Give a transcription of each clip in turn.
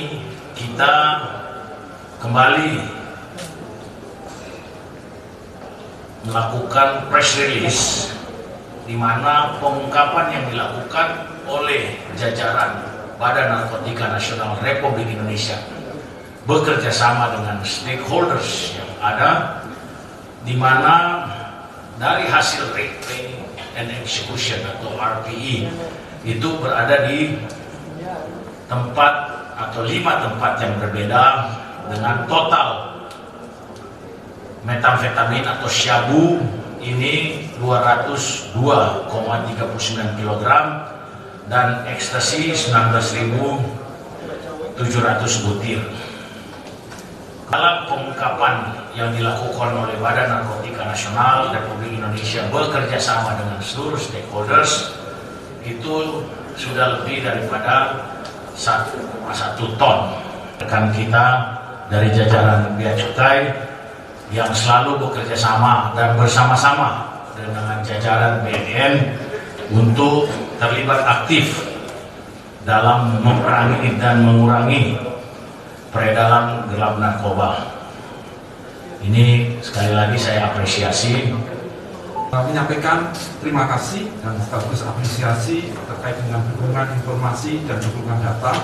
ini kita kembali melakukan press release di mana pengungkapan yang dilakukan oleh jajaran Badan Narkotika Nasional Republik Indonesia bekerja sama dengan stakeholders yang ada, di mana dari hasil rate planning and execution atau RPE itu berada di tempat atau 5 tempat yang berbeda dengan total metamfetamin atau syabu ini 202,39 kg dan ekstasi 19.700 butir. Dalam pengungkapan yang dilakukan oleh Badan Narkotika Nasional Republik Indonesia bekerja sama dengan seluruh stakeholders, itu sudah lebih daripada 1 ton. Rekan kita dari jajaran Bea Cukai yang selalu bekerja sama dan bersama-sama dengan jajaran BNN untuk terlibat aktif dalam memerangi dan mengurangi peredaran gelap narkoba. Ini sekali lagi saya apresiasi. Menyampaikan terima kasih dan sekaligus apresiasi terkait dengan dukungan informasi dan dukungan data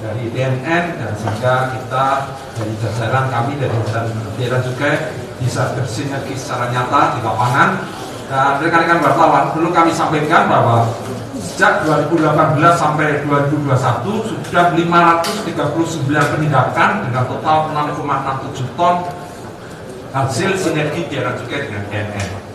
dari BNN, dan sehingga kita dari jajaran kami dari jajaran juga bisa bersinergi secara nyata di lapangan. Dan rekan-rekan wartawan, perlu kami sampaikan bahwa sejak 2018 sampai 2021 sudah 539 penindakan dengan total 6,67 ton hasil sinergi jajaran juga dengan BNN.